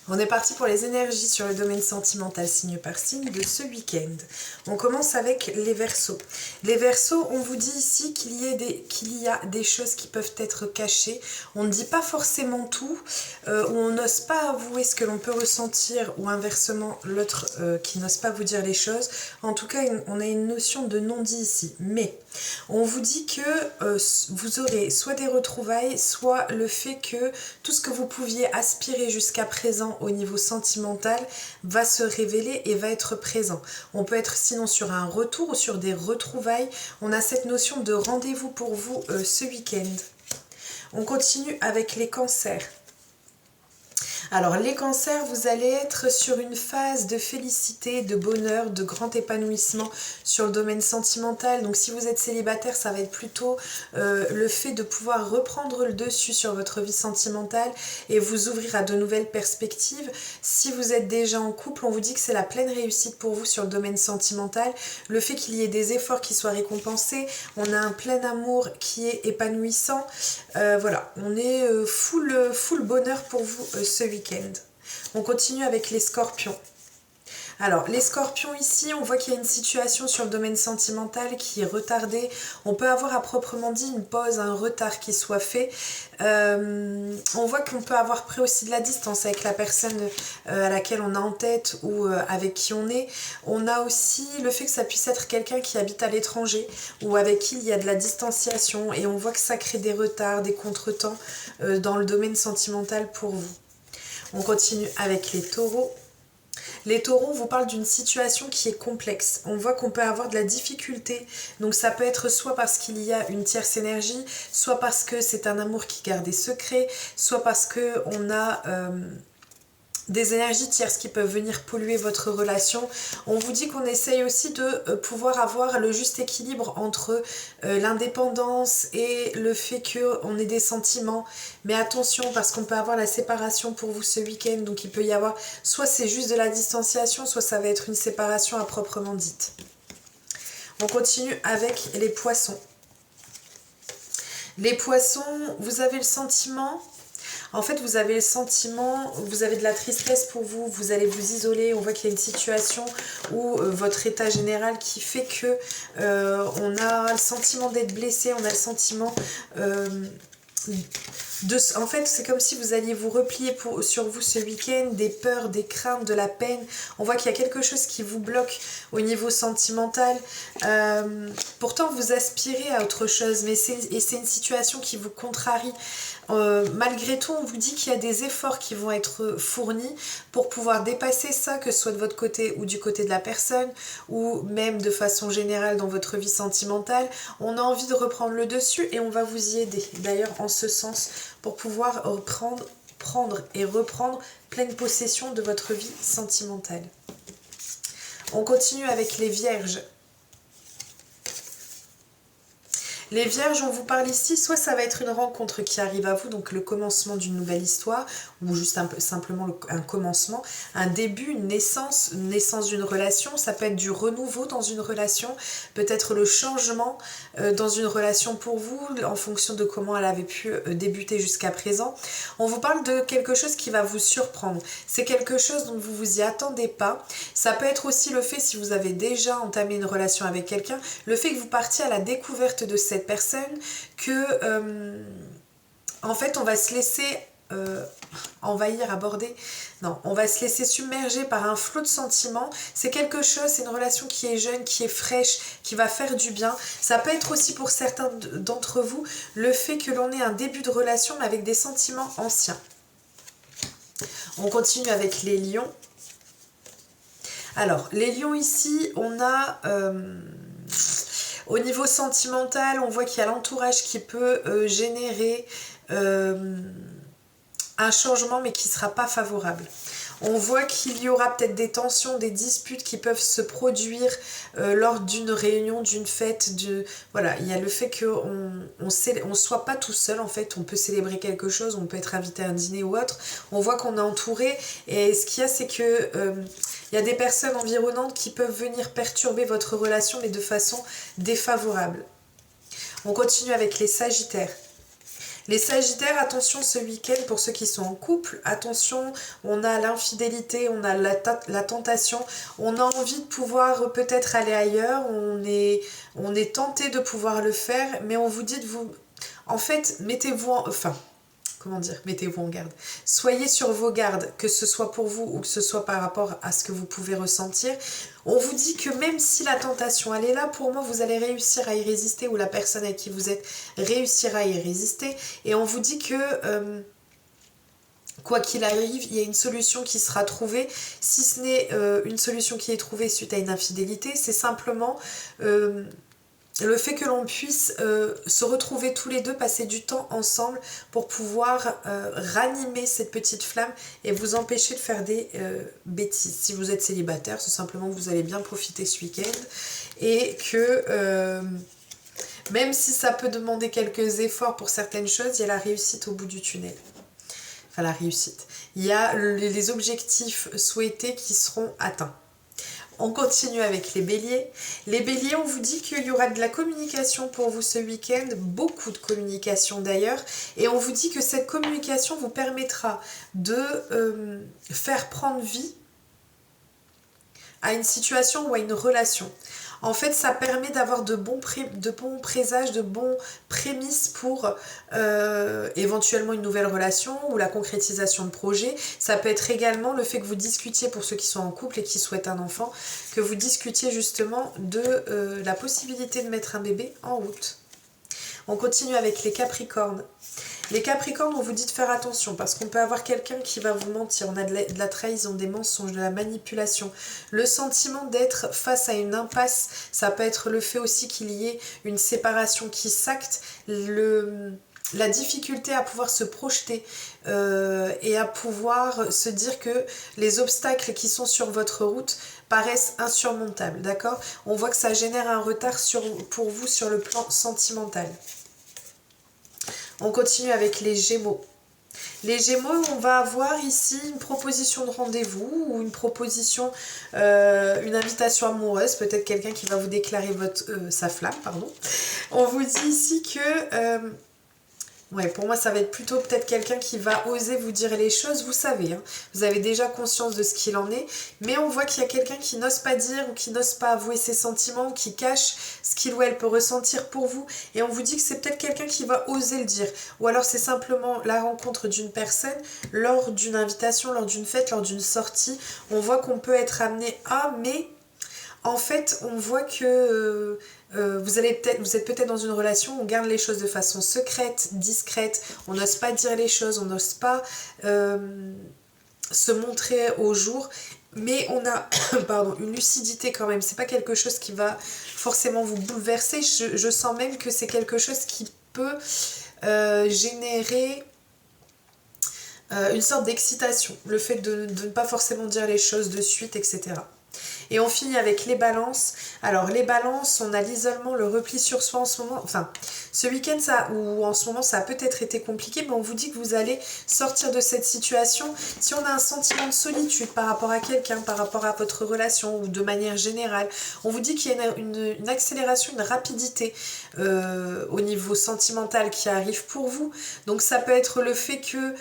On est parti pour les énergies sur le domaine sentimental signe par signe de ce week-end. On commence avec les Verseaux. Les Verseaux, on vous dit ici qu'il y a des choses qui peuvent être cachées. On ne dit pas forcément tout, ou on n'ose pas avouer ce que l'on peut ressentir, ou inversement l'autre qui n'ose pas vous dire les choses. En tout cas, on a une notion de non-dit ici. Mais on vous dit que vous aurez soit des retrouvailles, soit le fait que tout ce que vous pouviez aspirer jusqu'à présent au niveau sentimental va se révéler et va être présent. On peut être sinon sur un retour ou sur des retrouvailles. On a cette notion de rendez-vous pour vous ce week-end. On continue avec les cancers. Alors les cancers, vous allez être sur une phase de félicité, de bonheur, de grand épanouissement sur le domaine sentimental. Donc si vous êtes célibataire, ça va être plutôt le fait de pouvoir reprendre le dessus sur votre vie sentimentale et vous ouvrir à de nouvelles perspectives. Si vous êtes déjà en couple, on vous dit que c'est la pleine réussite pour vous sur le domaine sentimental. Le fait qu'il y ait des efforts qui soient récompensés, on a un plein amour qui est épanouissant. Voilà, on est full bonheur pour vous ce week-end. On continue avec les scorpions. Alors, les scorpions ici, on voit qu'il y a une situation sur le domaine sentimental qui est retardée. On peut avoir à proprement dit une pause, un retard qui soit fait. On voit qu'on peut avoir pris aussi de la distance avec la personne à laquelle on a en tête ou avec qui on est. On a aussi le fait que ça puisse être quelqu'un qui habite à l'étranger ou avec qui il y a de la distanciation et on voit que ça crée des retards, des contretemps dans le domaine sentimental pour vous. On continue avec les taureaux. Les taureaux vous parlent d'une situation qui est complexe. On voit qu'on peut avoir de la difficulté. Donc ça peut être soit parce qu'il y a une tierce énergie, soit parce que c'est un amour qui garde des secrets, soit parce qu'on a des énergies tierces qui peuvent venir polluer votre relation. On vous dit qu'on essaye aussi de pouvoir avoir le juste équilibre entre l'indépendance et le fait qu'on ait des sentiments. Mais attention, parce qu'on peut avoir la séparation pour vous ce week-end. Donc il peut y avoir, soit c'est juste de la distanciation, soit ça va être une séparation à proprement dite. On continue avec les poissons. Les poissons, vous avez le sentiment... En fait, vous avez le sentiment, vous avez de la tristesse pour vous, vous allez vous isoler. On voit qu'il y a une situation où votre état général qui fait que on a le sentiment d'être blessé, on a le sentiment en fait, c'est comme si vous alliez vous replier sur vous ce week-end, des peurs, des craintes, de la peine. On voit qu'il y a quelque chose qui vous bloque au niveau sentimental. Pourtant, vous aspirez à autre chose, mais c'est une situation qui vous contrarie. Malgré tout, on vous dit qu'il y a des efforts qui vont être fournis pour pouvoir dépasser ça, que ce soit de votre côté ou du côté de la personne, ou même de façon générale dans votre vie sentimentale. On a envie de reprendre le dessus et on va vous y aider. D'ailleurs, en ce sens, pour pouvoir prendre et reprendre pleine possession de votre vie sentimentale. On continue avec les vierges. Les vierges, on vous parle ici, soit ça va être une rencontre qui arrive à vous, donc le commencement d'une nouvelle histoire, ou juste simplement un commencement, un début, une naissance d'une relation. Ça peut être du renouveau dans une relation, peut-être le changement dans une relation pour vous, en fonction de comment elle avait pu débuter jusqu'à présent. On vous parle de quelque chose qui va vous surprendre. C'est quelque chose dont vous vous y attendez pas. Ça peut être aussi le fait, si vous avez déjà entamé une relation avec quelqu'un, le fait que vous partiez à la découverte de cette personne, que en fait on va se laisser envahir, aborder, non, on va se laisser submerger par un flot de sentiments. C'est quelque chose, c'est une relation qui est jeune, qui est fraîche, qui va faire du bien. Ça peut être aussi pour certains d'entre vous le fait que l'on ait un début de relation mais avec des sentiments anciens. On continue avec les lions. Alors les lions ici, on a au niveau sentimental, on voit qu'il y a l'entourage qui peut générer un changement mais qui ne sera pas favorable. On voit qu'il y aura peut-être des tensions, des disputes qui peuvent se produire lors d'une réunion, d'une fête. Voilà, il y a le fait qu'on ne soit pas tout seul en fait. On peut célébrer quelque chose, on peut être invité à un dîner ou autre. On voit qu'on est entouré et ce qu'il y a, c'est que il y a des personnes environnantes qui peuvent venir perturber votre relation mais de façon défavorable. On continue avec les sagittaires. Les Sagittaires, attention ce week-end pour ceux qui sont en couple, attention, on a l'infidélité, on a la tentation, on a envie de pouvoir peut-être aller ailleurs, on est tenté de pouvoir le faire, mais on vous dit de vous... En fait, mettez-vous en... Enfin, comment dire, mettez-vous en garde. Soyez sur vos gardes, que ce soit pour vous ou que ce soit par rapport à ce que vous pouvez ressentir. On vous dit que même si la tentation, elle est là, pour moi, vous allez réussir à y résister, ou la personne avec qui vous êtes réussira à y résister. Et on vous dit que... quoi qu'il arrive, il y a une solution qui sera trouvée. Si ce n'est une solution qui est trouvée suite à une infidélité, c'est simplement le fait que l'on puisse se retrouver tous les deux, passer du temps ensemble pour pouvoir ranimer cette petite flamme et vous empêcher de faire des bêtises. Si vous êtes célibataire, c'est simplement que vous allez bien profiter ce week-end et que... même si ça peut demander quelques efforts pour certaines choses, il y a la réussite au bout du tunnel. Enfin, la réussite. Il y a les objectifs souhaités qui seront atteints. On continue avec les béliers. Les béliers, on vous dit qu'il y aura de la communication pour vous ce week-end, beaucoup de communication d'ailleurs, et on vous dit que cette communication vous permettra de faire prendre vie à une situation ou à une relation. En fait, ça permet d'avoir de bons présages, de bons prémices pour éventuellement une nouvelle relation ou la concrétisation de projets. Ça peut être également le fait que vous discutiez, pour ceux qui sont en couple et qui souhaitent un enfant, que vous discutiez justement de la possibilité de mettre un bébé en route. On continue avec les Capricornes. Les Capricornes, on vous dit de faire attention parce qu'on peut avoir quelqu'un qui va vous mentir. On a de la trahison, des mensonges, de la manipulation. Le sentiment d'être face à une impasse, ça peut être le fait aussi qu'il y ait une séparation qui s'acte. La difficulté à pouvoir se projeter et à pouvoir se dire que les obstacles qui sont sur votre route paraissent insurmontables, d'accord? On voit que ça génère un retard pour vous sur le plan sentimental. On continue avec les Gémeaux. Les Gémeaux, on va avoir ici une proposition de rendez-vous ou une proposition, une invitation amoureuse, peut-être quelqu'un qui va vous déclarer sa flamme, pardon. On vous dit ici que... ouais, pour moi, ça va être plutôt peut-être quelqu'un qui va oser vous dire les choses. Vous savez, hein, vous avez déjà conscience de ce qu'il en est. Mais on voit qu'il y a quelqu'un qui n'ose pas dire ou qui n'ose pas avouer ses sentiments ou qui cache ce qu'il ou elle peut ressentir pour vous. Et on vous dit que c'est peut-être quelqu'un qui va oser le dire. Ou alors c'est simplement la rencontre d'une personne lors d'une invitation, lors d'une fête, lors d'une sortie. On voit qu'on peut être amené à... Mais en fait, on voit que... vous êtes peut-être dans une relation où on garde les choses de façon secrète, discrète, on n'ose pas dire les choses, on n'ose pas se montrer au jour, mais on a pardon, une lucidité quand même. C'est pas quelque chose qui va forcément vous bouleverser, je sens même que c'est quelque chose qui peut générer une sorte d'excitation, le fait de ne pas forcément dire les choses de suite, etc. Et on finit avec les balances. Alors les balances, on a l'isolement, le repli sur soi en ce moment. Enfin, ce week-end, ou en ce moment, ça a peut-être été compliqué, mais on vous dit que vous allez sortir de cette situation. Si on a un sentiment de solitude par rapport à quelqu'un, par rapport à votre relation, ou de manière générale, on vous dit qu'il y a une accélération, une rapidité au niveau sentimental qui arrive pour vous. Donc ça peut être le fait que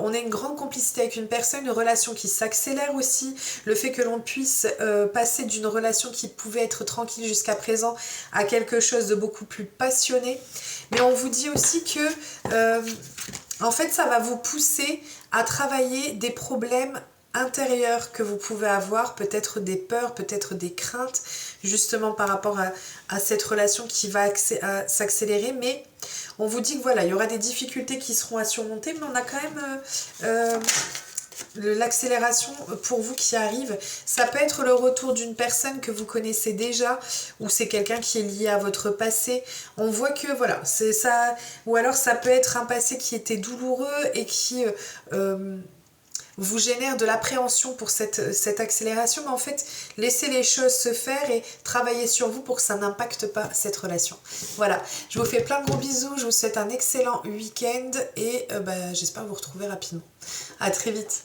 on ait une grande complicité avec une personne, une relation qui s'accélère aussi, le fait que l'on puisse passer d'une relation qui pouvait être tranquille jusqu'à présent à quelque chose de beaucoup plus passionné. Mais on vous dit aussi que en fait ça va vous pousser à travailler des problèmes intérieurs que vous pouvez avoir, peut-être des peurs, peut-être des craintes, justement par rapport à cette relation qui va s'accélérer. Mais on vous dit que voilà, il y aura des difficultés qui seront à surmonter, mais on a quand même l'accélération pour vous qui arrive. Ça peut être le retour d'une personne que vous connaissez déjà, ou c'est quelqu'un qui est lié à votre passé. On voit que voilà, c'est ça, ou alors ça peut être un passé qui était douloureux et qui vous génère de l'appréhension pour cette accélération. Mais en fait, laissez les choses se faire et travaillez sur vous pour que ça n'impacte pas cette relation. Voilà, je vous fais plein de gros bisous, je vous souhaite un excellent week-end et j'espère vous retrouver rapidement. À très vite.